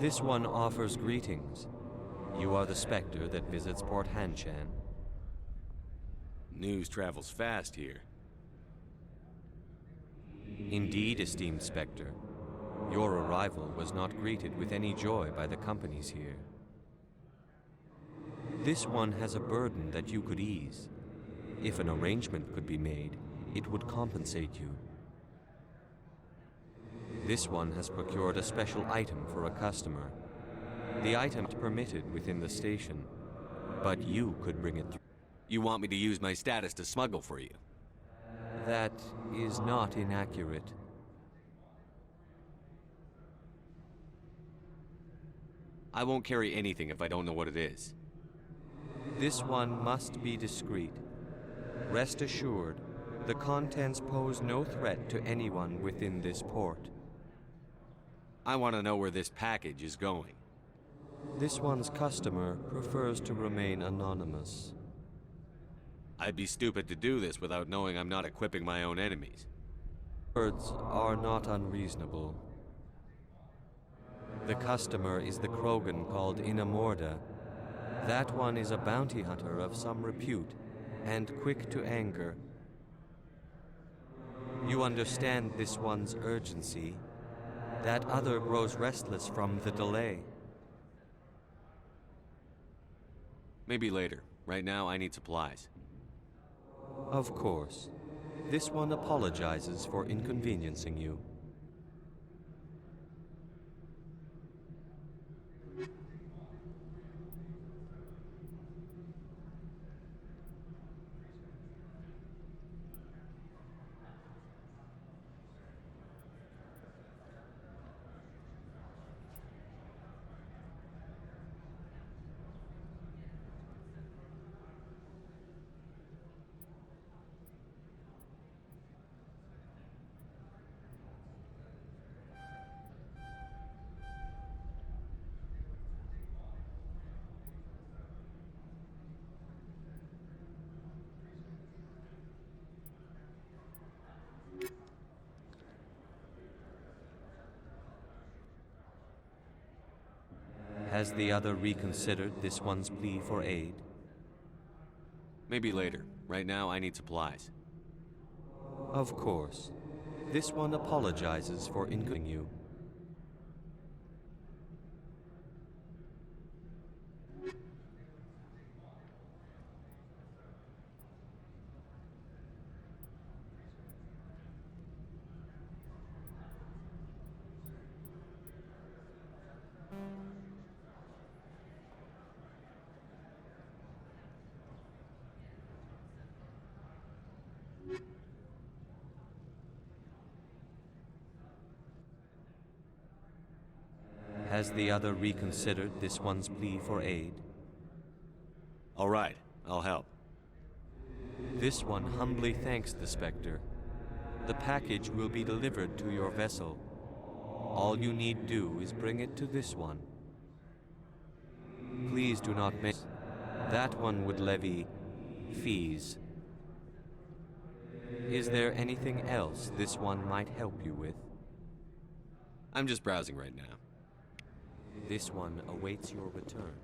This one offers greetings. You are the Spectre that visits Port Hanshan. News travels fast here. Indeed, esteemed Spectre. Your arrival was not greeted with any joy by the companies here. This one has a burden that you could ease. If an arrangement could be made, it would compensate you. This one has procured a special item for a customer. The item is permitted within the station, but you could bring it through. You want me to use my status to smuggle for you? That is not inaccurate. I won't carry anything if I don't know what it is. This one must be discreet. Rest assured, the contents pose no threat to anyone within this port. I want to know where this package is going. This one's customer prefers to remain anonymous. I'd be stupid to do this without knowing I'm not equipping my own enemies. Words are not unreasonable. The customer is the Krogan called Inamorda. That one is a bounty hunter of some repute, and quick to anger. You understand this one's urgency. That other grows restless from the delay. Maybe later. Right now, I need supplies. Of course. This one apologizes for inconveniencing you. Has the other reconsidered this one's plea for aid? Maybe later. Right now, I need supplies. Of course. This one apologizes for inconveniencing you. Has the other reconsidered this one's plea for aid? All right, I'll help. This one humbly thanks the Spectre. The package will be delivered to your vessel. All you need do is bring it to this one. Please do not miss. That one would levy fees. Is there anything else this one might help you with? I'm just browsing right now. This one awaits your return.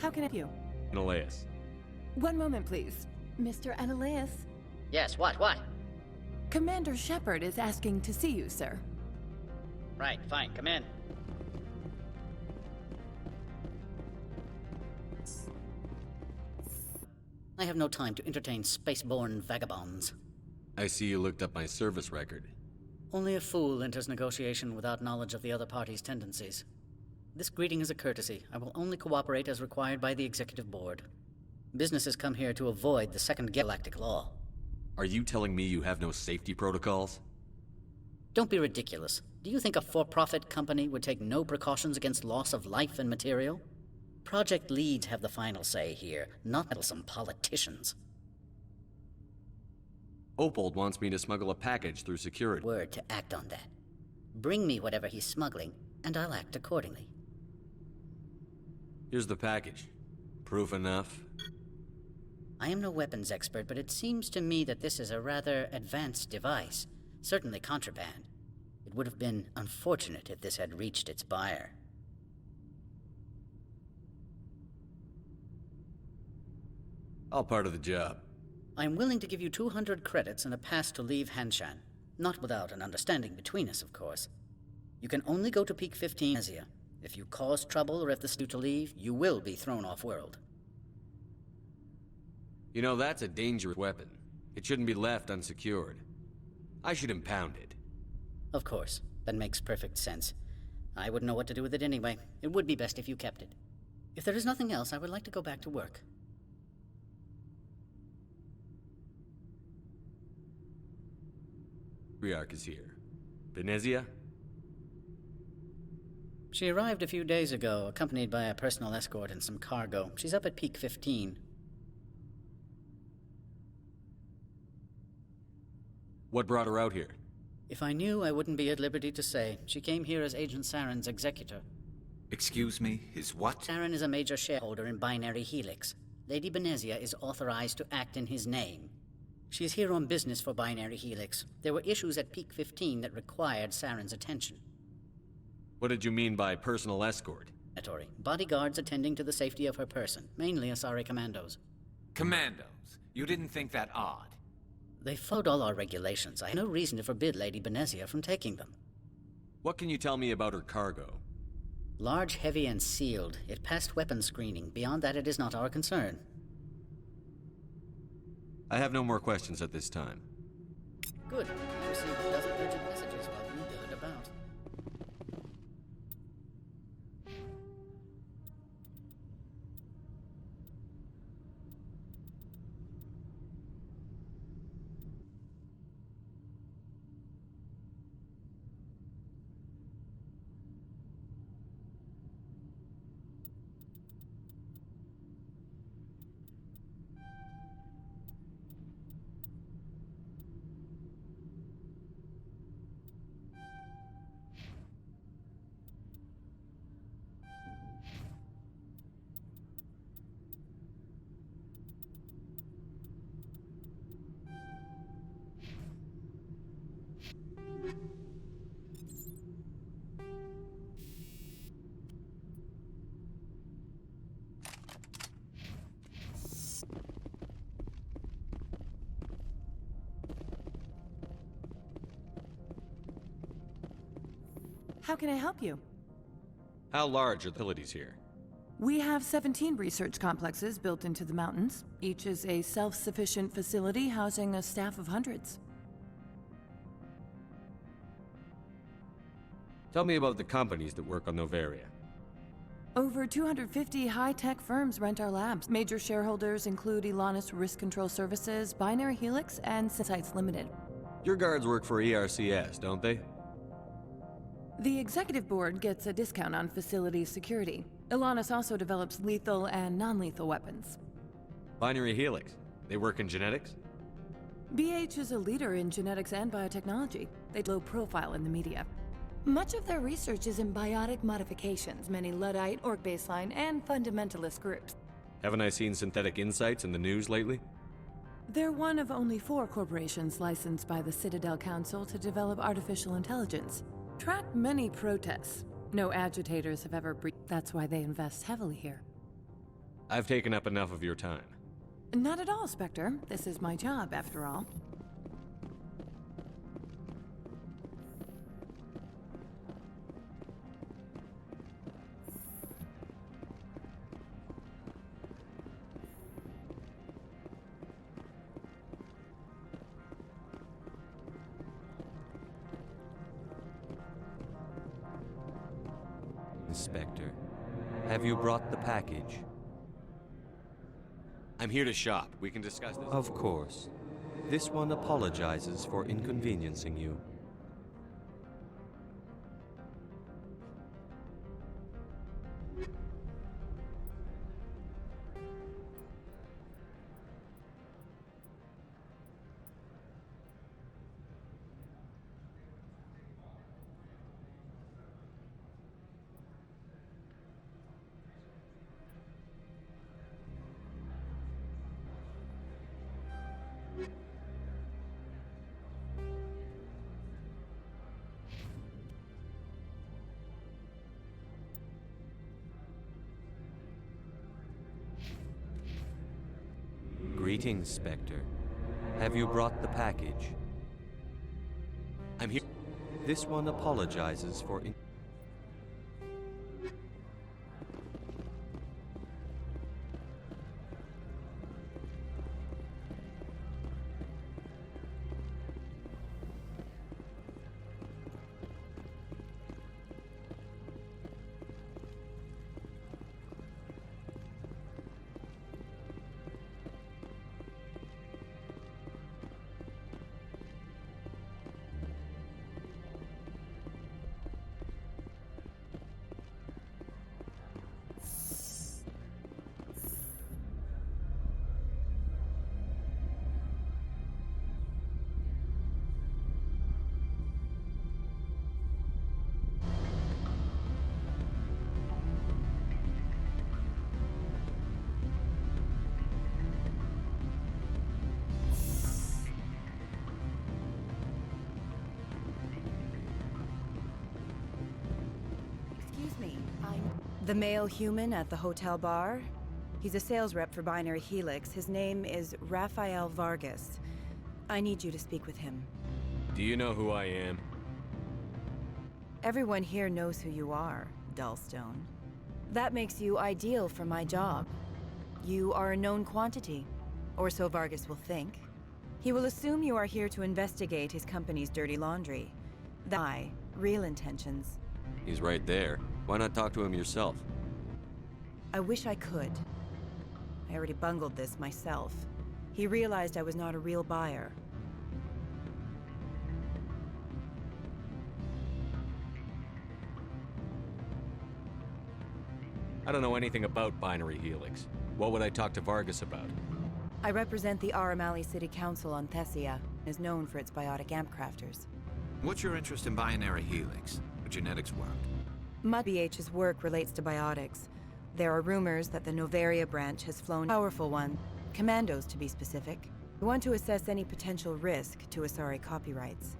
How can I help you? Himalayas. One moment, please. Mr. Ananias. Yes, what? Commander Shepard is asking to see you, sir. Right, fine, come in. I have no time to entertain spaceborne vagabonds. I see you looked up my service record. Only a fool enters negotiation without knowledge of the other party's tendencies. This greeting is a courtesy. I will only cooperate as required by the Executive Board. Businesses come here to avoid the Second Galactic Law. Are you telling me you have no safety protocols? Don't be ridiculous. Do you think a for-profit company would take no precautions against loss of life and material? Project leads have the final say here, not some politicians. Opold wants me to smuggle a package through security. Word to act on that. Bring me whatever he's smuggling, and I'll act accordingly. Here's the package. Proof enough? I am no weapons expert, but it seems to me that this is a rather advanced device. Certainly contraband. It would have been unfortunate if this had reached its buyer. All part of the job. I am willing to give you 200 credits and a pass to leave Hanshan. Not without an understanding between us, of course. You can only go to Peak 15 Asia. If you cause trouble or if this is due to leave, you will be thrown off-world. You know, that's a dangerous weapon. It shouldn't be left unsecured. I should impound it. Of course. That makes perfect sense. I wouldn't know what to do with it anyway. It would be best if you kept it. If there is nothing else, I would like to go back to work. Riark is here. Venezia? She arrived a few days ago, accompanied by a personal escort and some cargo. She's up at Peak 15. What brought her out here? If I knew, I wouldn't be at liberty to say. She came here as Agent Saren's executor. Excuse me, his what? Saren is a major shareholder in Binary Helix. Lady Benezia is authorized to act in his name. She is here on business for Binary Helix. There were issues at Peak 15 that required Saren's attention. What did you mean by personal escort? Bodyguards attending to the safety of her person, mainly Asari commandos. Commandos. You didn't think that odd? They followed all our regulations. I had no reason to forbid Lady Benezia from taking them. What can you tell me about her cargo? Large, heavy, and sealed. It passed weapons screening. Beyond that, it is not our concern. I have no more questions at this time. Good. You received a dozen urgent messages while you did about. How can I help you? How large are the facilities here? We have 17 research complexes built into the mountains. Each is a self-sufficient facility housing a staff of hundreds. Tell me about the companies that work on Noveria. Over 250 high-tech firms rent our labs. Major shareholders include Elanus Risk Control Services, Binary Helix, and Sites Limited. Your guards work for ERCS, don't they? The executive board gets a discount on facility security. Elanus also develops lethal and non-lethal weapons. Binary Helix. They work in genetics? BH is a leader in genetics and biotechnology. They low profile in the media. Much of their research is in biotic modifications, many Luddite, Orc baseline, and fundamentalist groups. Haven't I seen Synthetic Insights in the news lately? They're one of only 4 corporations licensed by the Citadel Council to develop artificial intelligence. Tracked many protests. No agitators have ever breached. That's why they invest heavily here. I've taken up enough of your time. Not at all, Spectre. This is my job, after all. Inspector, have you brought the package? I'm here to shop. We can discuss this. Of course. This one apologizes for inconveniencing you. Greetings, Spectre. Have you brought the package? I'm here. This one apologizes for The male human at the hotel bar? He's a sales rep for Binary Helix. His name is Rafael Vargas. I need you to speak with him. Do you know who I am? Everyone here knows who you are, Dullstone. That makes you ideal for my job. You are a known quantity, or so Vargas will think. He will assume you are here to investigate his company's dirty laundry. My real intentions. He's right there. Why not talk to him yourself? I wish I could. I already bungled this myself. He realized I was not a real buyer. I don't know anything about Binary Helix. What would I talk to Vargas about? I represent the Aramali City Council on Thessia, is known for its biotic amp crafters. What's your interest in Binary Helix? The genetics work. BH's work relates to biotics. There are rumors that the Noveria branch has flown a powerful one, commandos to be specific. We want to assess any potential risk to Asari copyrights.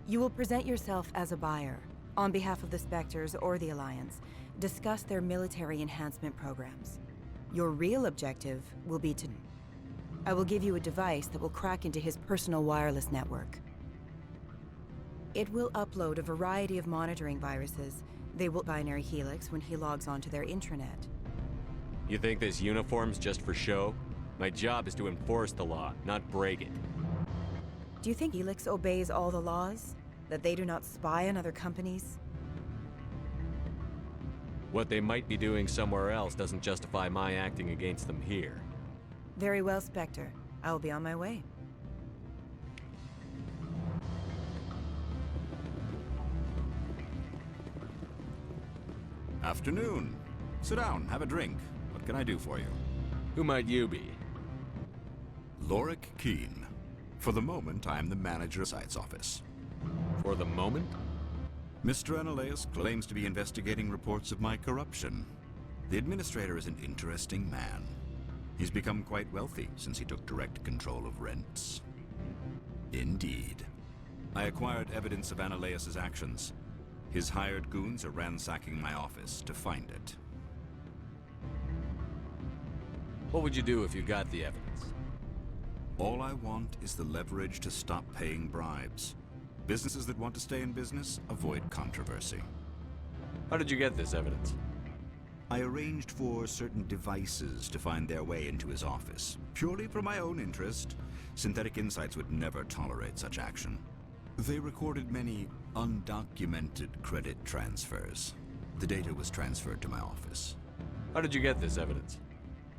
You will present yourself as a buyer, on behalf of the Spectres or the Alliance, discuss their military enhancement programs. Your real objective will be to... I will give you a device that will crack into his personal wireless network. It will upload a variety of monitoring viruses. They will Binary Helix when he logs onto their intranet. You think this uniform's just for show? My job is to enforce the law, not break it. Do you think Helix obeys all the laws? That they do not spy on other companies? What they might be doing somewhere else doesn't justify my acting against them here. Very well, Spectre. I will be on my way. Afternoon. Sit down, have a drink. What can I do for you? Who might you be? Lorik Keen. For the moment, I am the manager of Site's office. For the moment? Mr. Analaeus claims to be investigating reports of my corruption. The administrator is an interesting man. He's become quite wealthy since he took direct control of rents. Indeed. I acquired evidence of Analaeus' actions. His hired goons are ransacking my office to find it. What would you do if you got the evidence? All I want is the leverage to stop paying bribes. Businesses that want to stay in business avoid controversy. How did you get this evidence? I arranged for certain devices to find their way into his office, purely for my own interest. Synthetic Insights would never tolerate such action. They recorded many undocumented credit transfers. The data was transferred to my office. How did you get this evidence?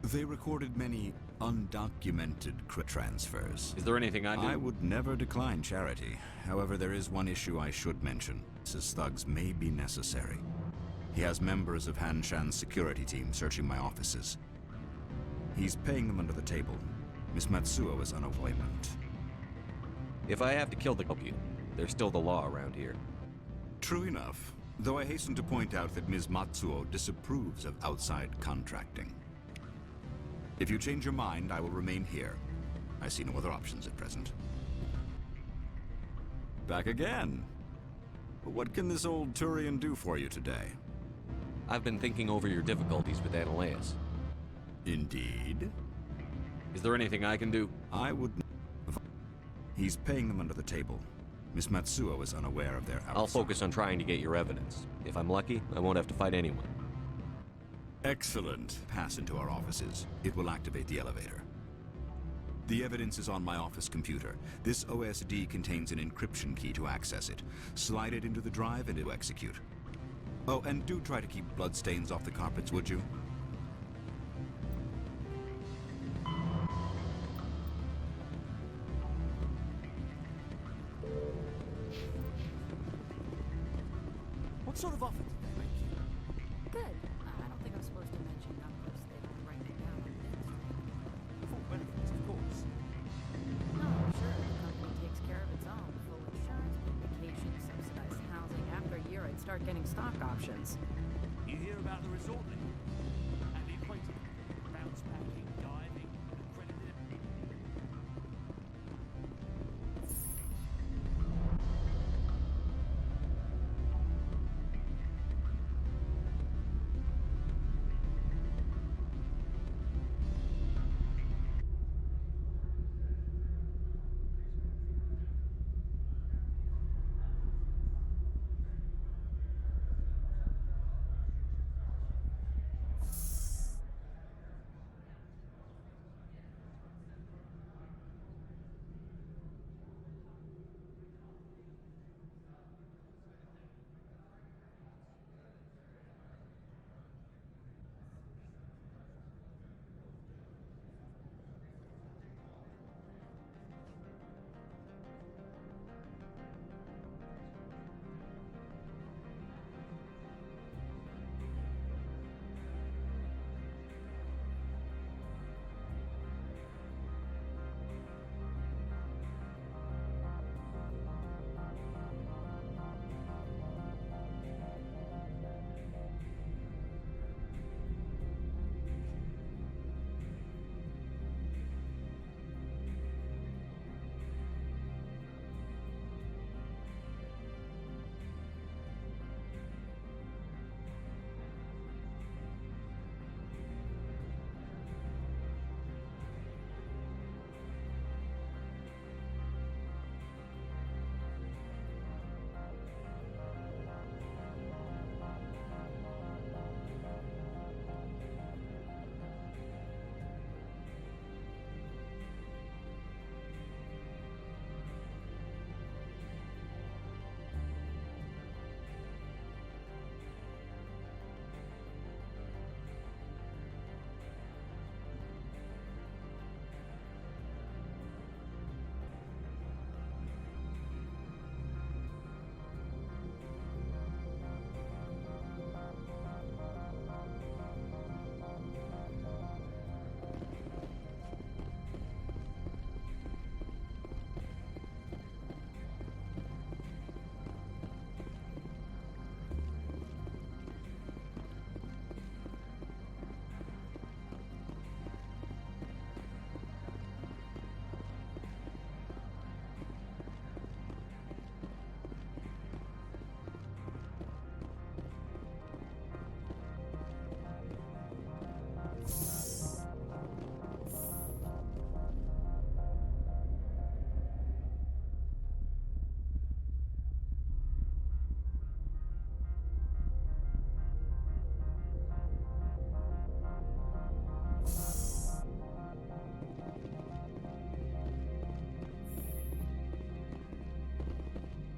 They recorded many undocumented transfers. Is there anything I do? I would never decline charity. However, there is one issue I should mention. His thugs may be necessary. He has members of Han Shan's security team searching my offices. He's paying them under the table. Miss Matsuo is unemployment. If I have to kill the you, there's still the law around here. True enough, though I hasten to point out that Ms. Matsuo disapproves of outside contracting. If you change your mind, I will remain here. I see no other options at present. Back again. What can this old Turian do for you today? I've been thinking over your difficulties with Analeus. Indeed. Is there anything I can do? I would... He's paying them under the table. Miss Matsuo is unaware of their outside. I'll focus on trying to get your evidence. If I'm lucky, I won't have to fight anyone. Excellent. Pass into our offices. It will activate the elevator. The evidence is on my office computer. This OSD contains an encryption key to access it. Slide it into the drive and it will execute. Oh, and do try to keep bloodstains off the carpets, would you? What sort of offer did they make you? Good. I don't think I'm supposed to mention numbers. They don't write it down on this. Full benefits, of course. No, sure. The company takes care of its own. Full insurance, paid vacation, subsidized housing. After a year, I'd start getting stock options. You hear about the resort then? And the equator? Bounce packing, diving, accredited.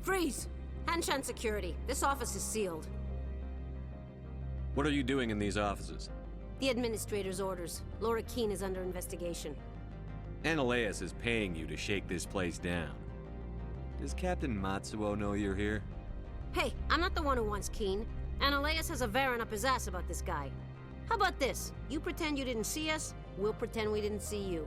Freeze! Hanshan security. This office is sealed. What are you doing in these offices? The administrator's orders. Laura Keene is under investigation. Ananias is paying you to shake this place down. Does Captain Matsuo know you're here? Hey, I'm not the one who wants Keene. Ananias has a Varen up his ass about this guy. How about this? You pretend you didn't see us, we'll pretend we didn't see you.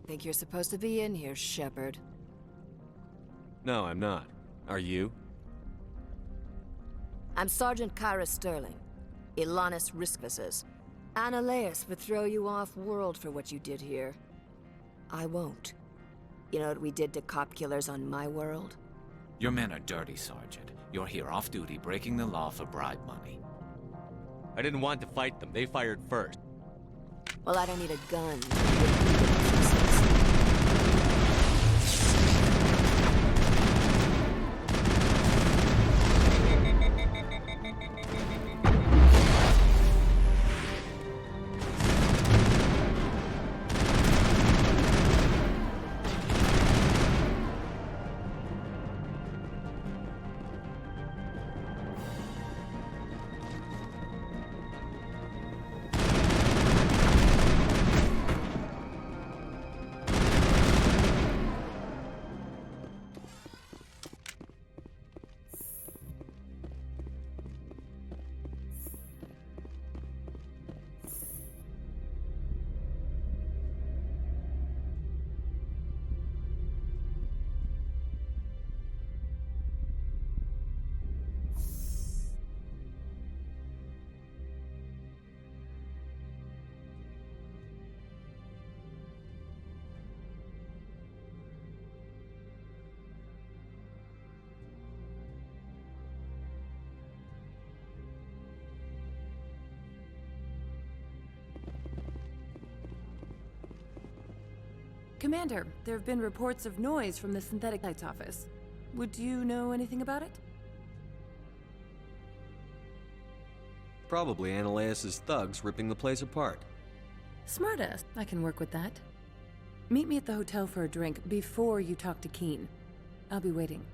Think you're supposed to be in here, Shepard. No, I'm not. Are you? I'm Sergeant Kyra Sterling, Ilanis Riskvisses. Ananias would throw you off-world for what you did here. I won't. You know what we did to cop killers on my world? Your men are dirty, Sergeant. You're here off duty, breaking the law for bribe money. I didn't want to fight them. They fired first. Well, I don't need a gun. Commander, there have been reports of noise from the Synthetic Lights office. Would you know anything about it? Probably Ananias' thugs ripping the place apart. Smartass. I can work with that. Meet me at the hotel for a drink before you talk to Keen. I'll be waiting.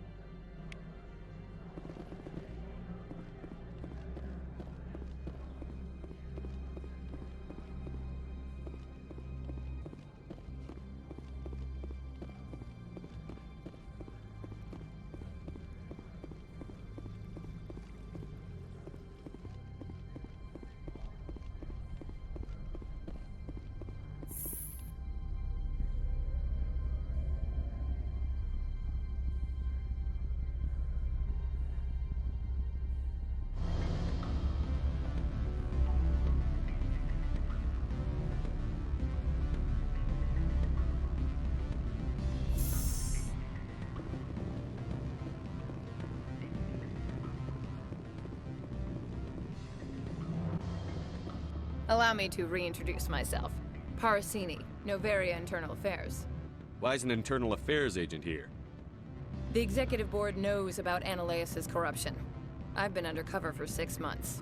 Allow me to reintroduce myself. Parasini, Noveria Internal Affairs. Why is an internal affairs agent here? The executive board knows about Ananias' corruption. I've been undercover for 6 months.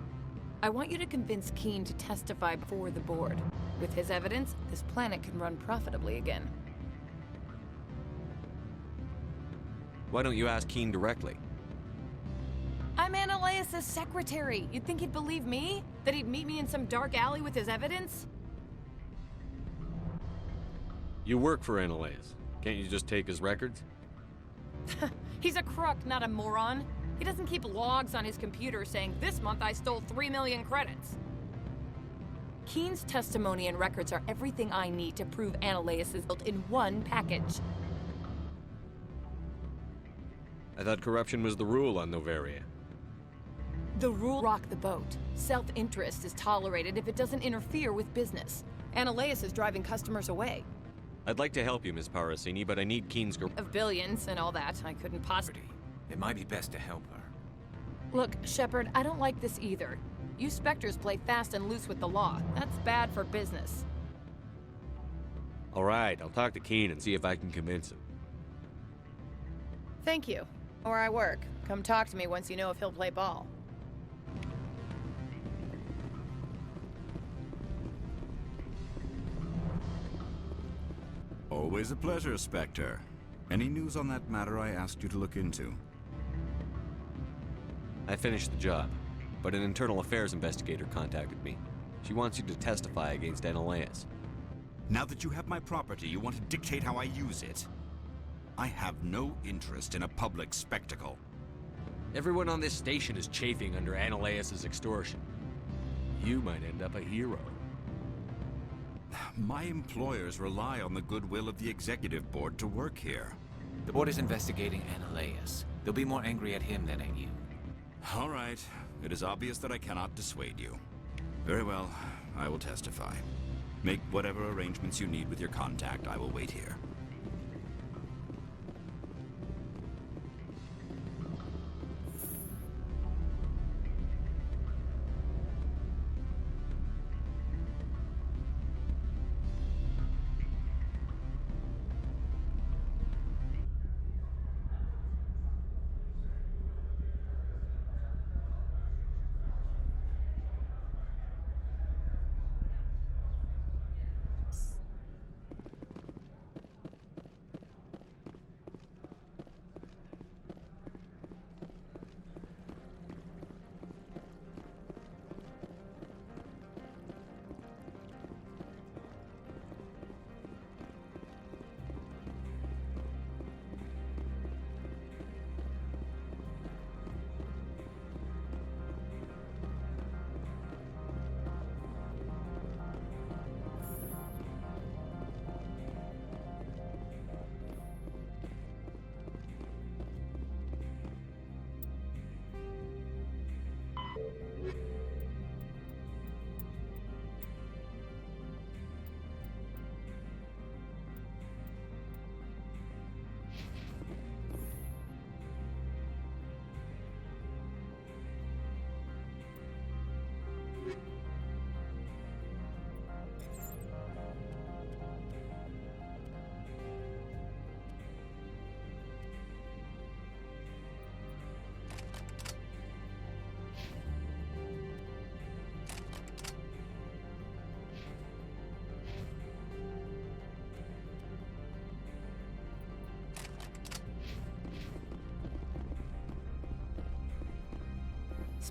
I want you to convince Keen to testify before the board. With his evidence, this planet can run profitably again. Why don't you ask Keen directly? I'm Ananias' secretary. You'd think he'd believe me? That he'd meet me in some dark alley with his evidence? You work for Ananias. Can't you just take his records? He's a crook, not a moron. He doesn't keep logs on his computer saying, this month I stole 3 million credits. Keen's testimony and records are everything I need to prove Ananias is built in one package. I thought corruption was the rule on Noveria. The rule rock the boat. Self-interest is tolerated if it doesn't interfere with business. Ananias is driving customers away. I'd like to help you, Ms. Parasini, but I need Keen's... Of billions and all that, I couldn't possibly... It might be best to help her. Look, Shepard, I don't like this either. You Spectres play fast and loose with the law. That's bad for business. All right, I'll talk to Keen and see if I can convince him. Thank you. Where I work. Come talk to me once you know if he'll play ball. Always a pleasure, Spectre. Any news on that matter I asked you to look into? I finished the job, but an internal affairs investigator contacted me. She wants you to testify against Ananias. Now that you have my property, you want to dictate how I use it? I have no interest in a public spectacle. Everyone on this station is chafing under Ananias' extortion. You might end up a hero. My employers rely on the goodwill of the executive board to work here. The board is investigating Ananias. They'll be more angry at him than at you. All right. It is obvious that I cannot dissuade you. Very well. I will testify. Make whatever arrangements you need with your contact. I will wait here.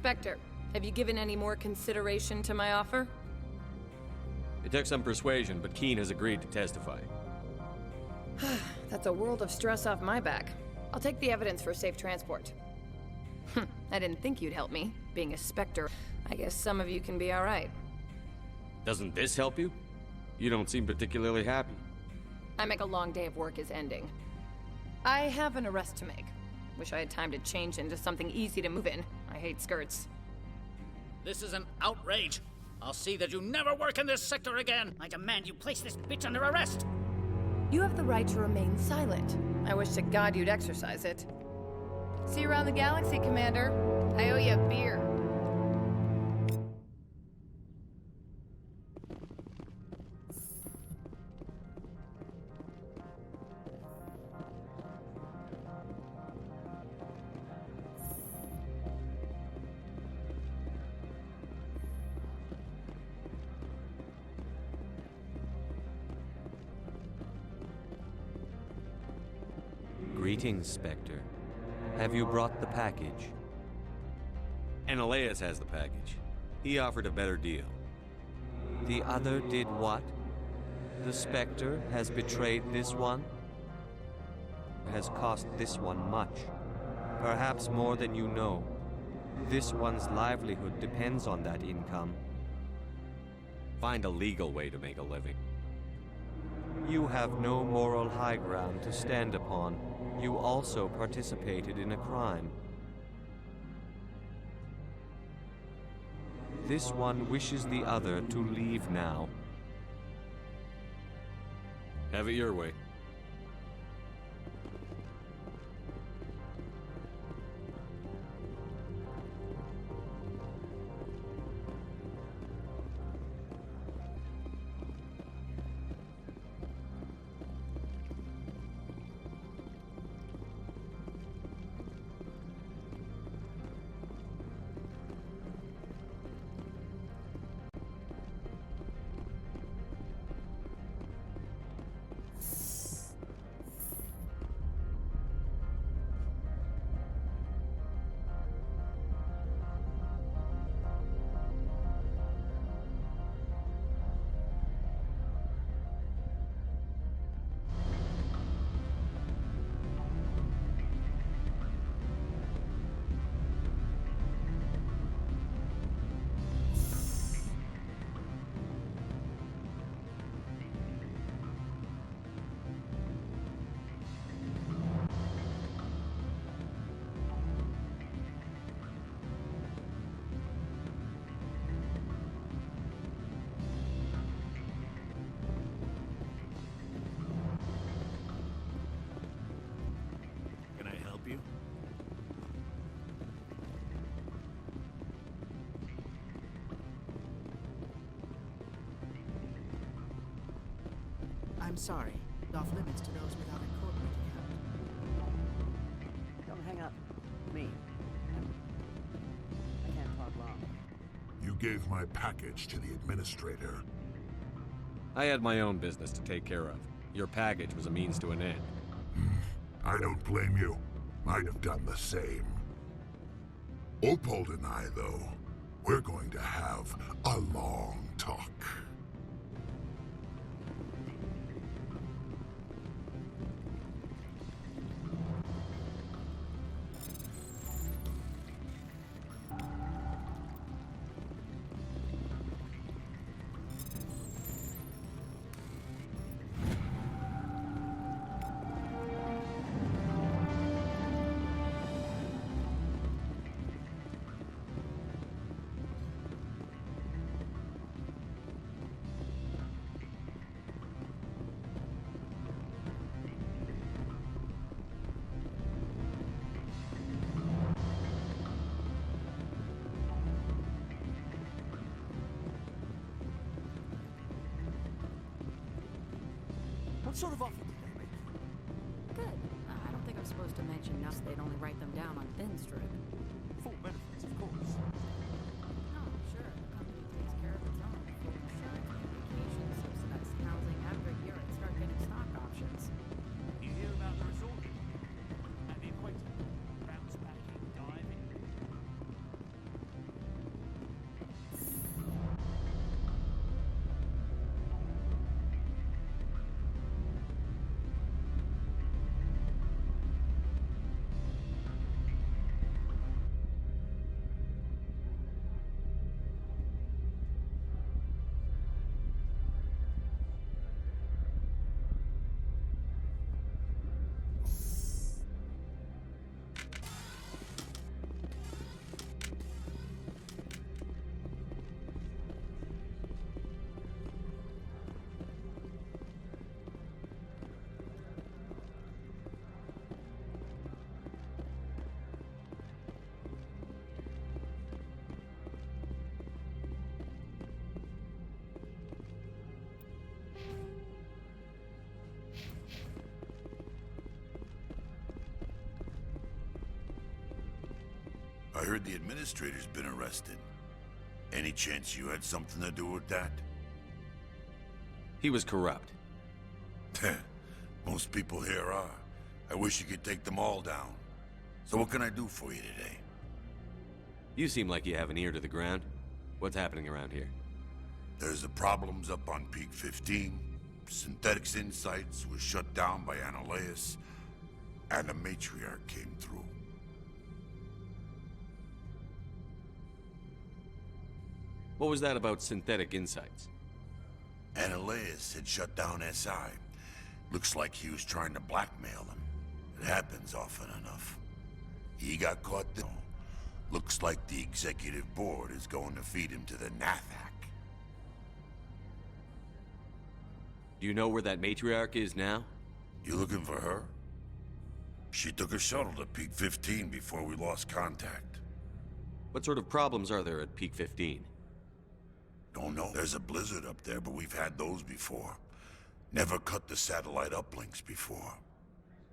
Spectre, have you given any more consideration to my offer? It took some persuasion, but Keen has agreed to testify. That's a world of stress off my back. I'll take the evidence for safe transport. I didn't think you'd help me. Being a Spectre, I guess some of you can be alright. Doesn't this help you? You don't seem particularly happy. I make a long day of work is ending. I have an arrest to make. Wish I had time to change into something easy to move in. I hate skirts. This is an outrage. I'll see that you never work in this sector again. I demand you place this bitch under arrest. You have the right to remain silent. I wish to God you'd exercise it. See you around the galaxy, Commander. I owe you a beer. Greetings, Spectre. Have you brought the package? Ananias has the package. He offered a better deal. The other did what? The Spectre has betrayed this one? Has cost this one much. Perhaps more than you know. This one's livelihood depends on that income. Find a legal way to make a living. You have no moral high ground to stand upon. You also participated in a crime. This one wishes the other to leave now. Have it your way. Can I help you? I'm sorry. Off limits to those without a corporate account. Don't hang up. Me. I can't talk long. You gave my package to the administrator. I had my own business to take care of. Your package was a means to an end. I don't blame you. I'd have done the same. Opold and I, though, we're going to have a long talk. What sort of offer did they make you? Good. I don't think I'm supposed to mention nuts. They'd only write them down on thin strip. Full benefits, of course. No, sure. The company takes care of its own. Full insurance, vacation, subsidized housing. After a year, I'd start getting stock options. You hear about the resort and the equator, bounce packing, diving. I heard the administrator's been arrested. Any chance you had something to do with that? He was corrupt. Most people here are. I wish you could take them all down. So what can I do for you today? You seem like you have an ear to the ground. What's happening around here? There's the problems up on Peak 15. Synthetics Insights was shut down by Analeus. And the Matriarch came through. What was that about Synthetic Insights? Analeus had shut down SI. Looks like he was trying to blackmail them. It happens often enough. He got caught though. Looks like the executive board is going to feed him to the Nathak. Do you know where that Matriarch is now? You looking for her? She took a shuttle to Peak 15 before we lost contact. What sort of problems are there at Peak 15? Don't know. There's a blizzard up there, but we've had those before. Never cut the satellite uplinks before.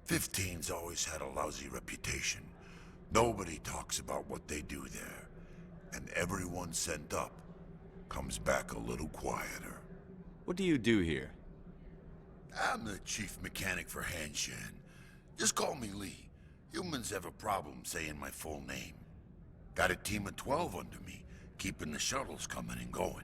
15's always had a lousy reputation. Nobody talks about what they do there. And everyone sent up comes back a little quieter. What do you do here? I'm the chief mechanic for Hanshan. Just call me Lee. Humans have a problem saying my full name. Got a team of 12 under me, keeping the shuttles coming and going.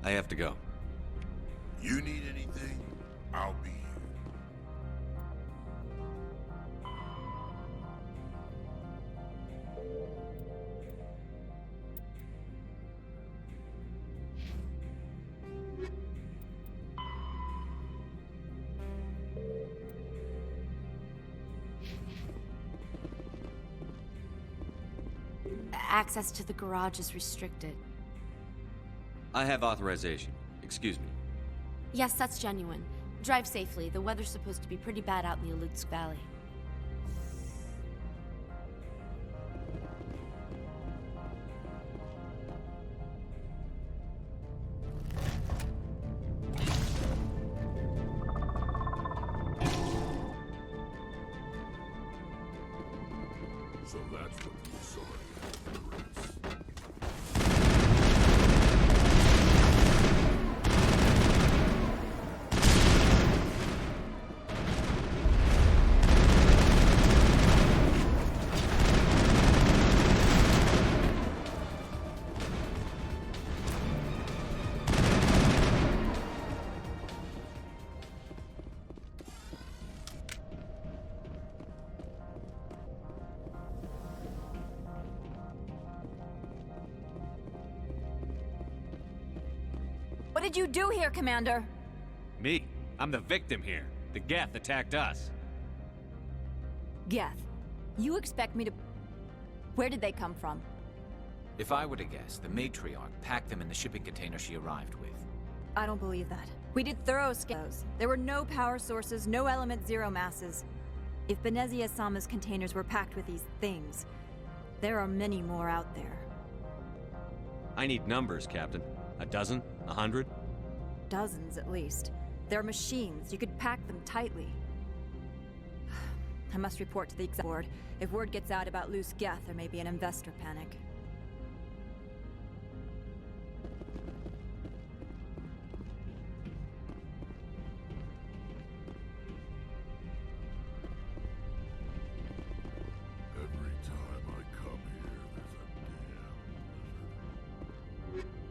I have to go. You need anything, I'll be here. Access to the garage is restricted. I have authorization. Excuse me. Yes, that's genuine. Drive safely. The weather's supposed to be pretty bad out in the Alutsk Valley. So that's what you saw. What did you do here, Commander? Me? I'm the victim here. The Geth attacked us. Geth. You expect me to... Where did they come from? If I were to guess, the Matriarch packed them in the shipping container she arrived with. I don't believe that. We did thorough scans. There were no power sources, no element zero masses. If Benezia-sama's containers were packed with these things, there are many more out there. I need numbers, Captain. A dozen? 100? Dozens, at least. They're machines. You could pack them tightly. I must report to the exec board. If word gets out about loose Geth, there may be an investor panic. Every time I come here, there's a damn blizzard.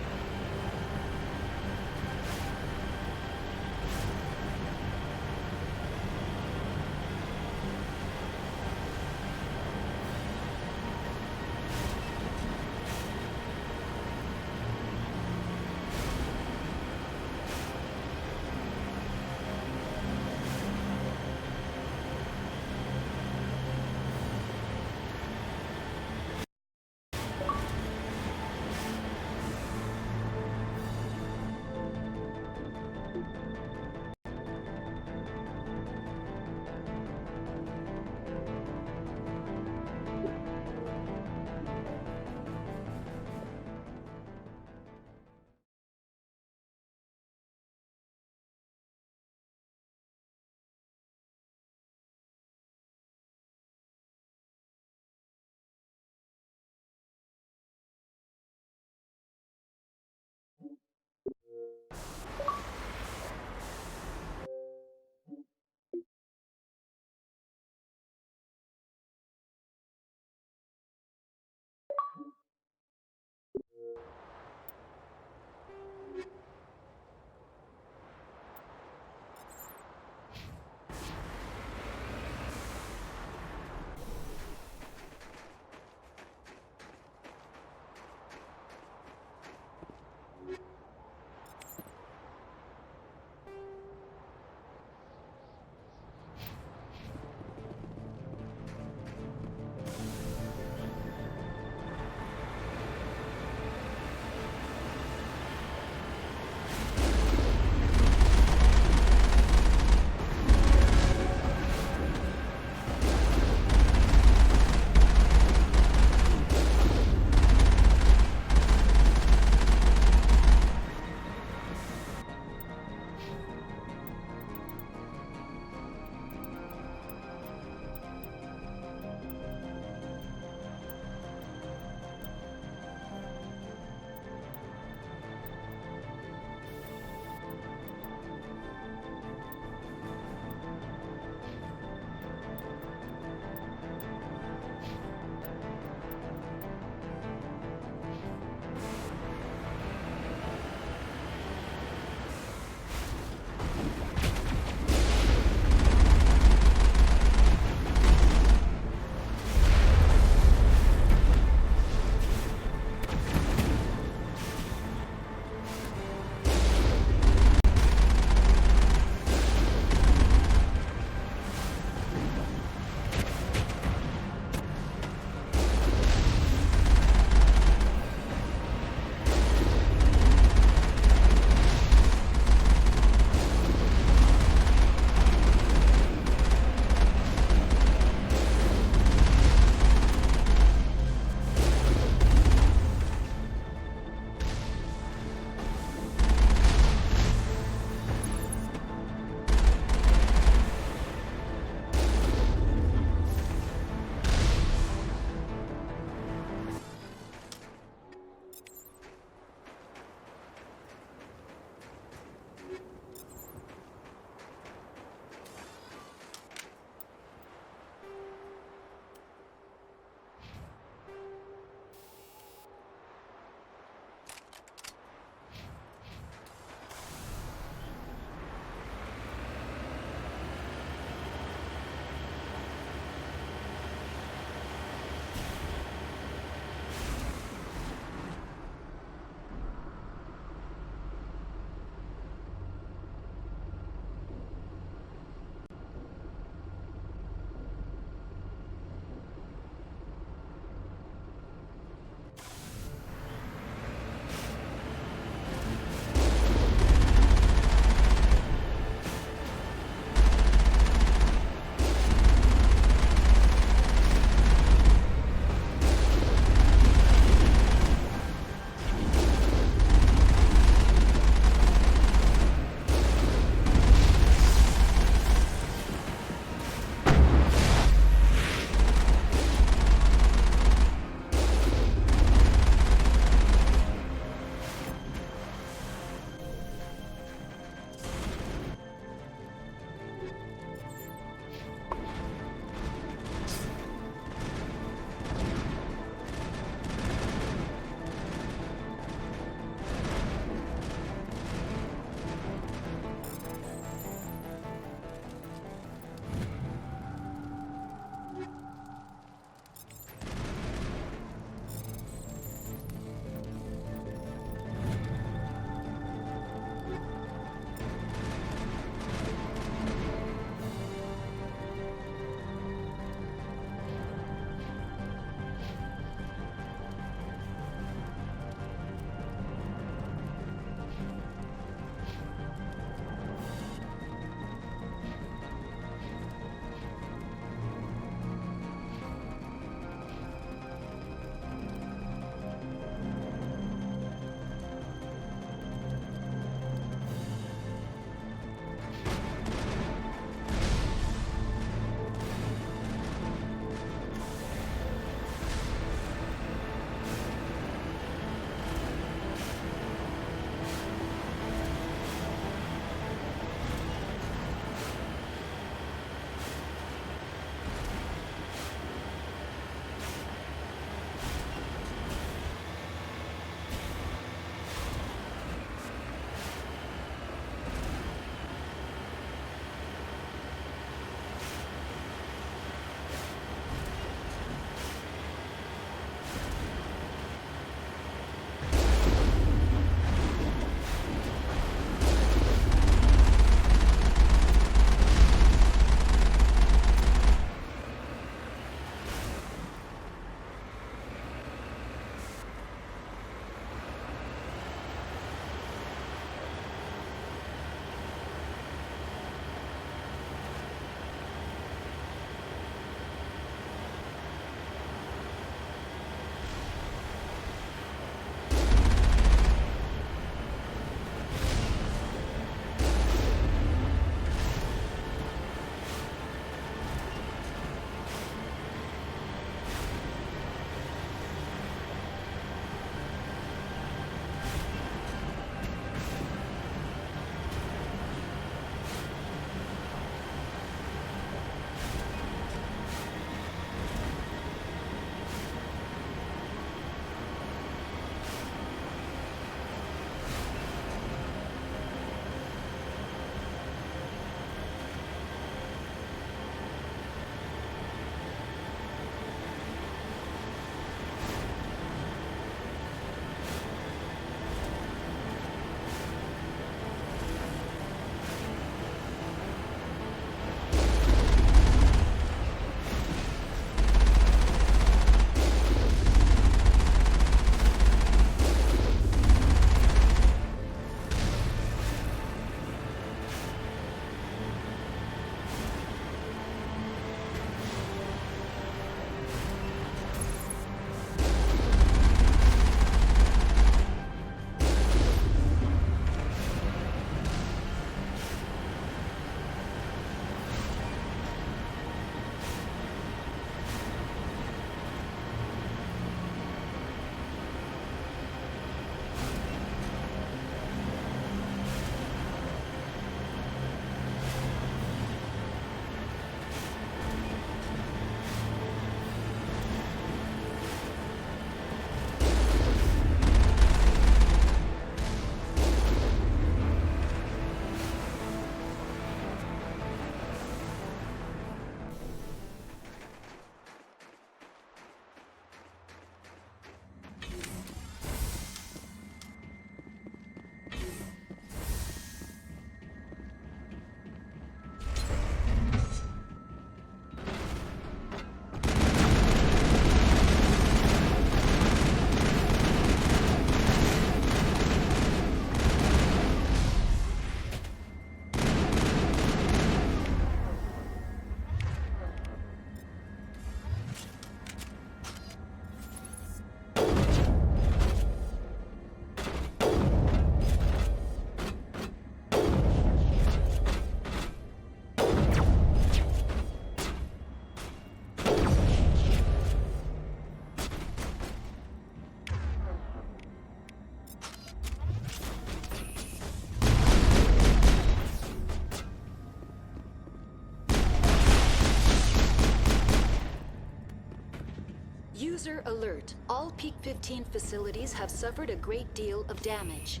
alert. All Peak 15 facilities have suffered a great deal of damage.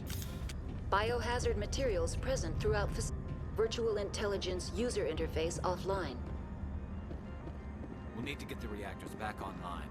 Biohazard materials present throughout Virtual Intelligence user interface offline. We'll need to get the reactors back online.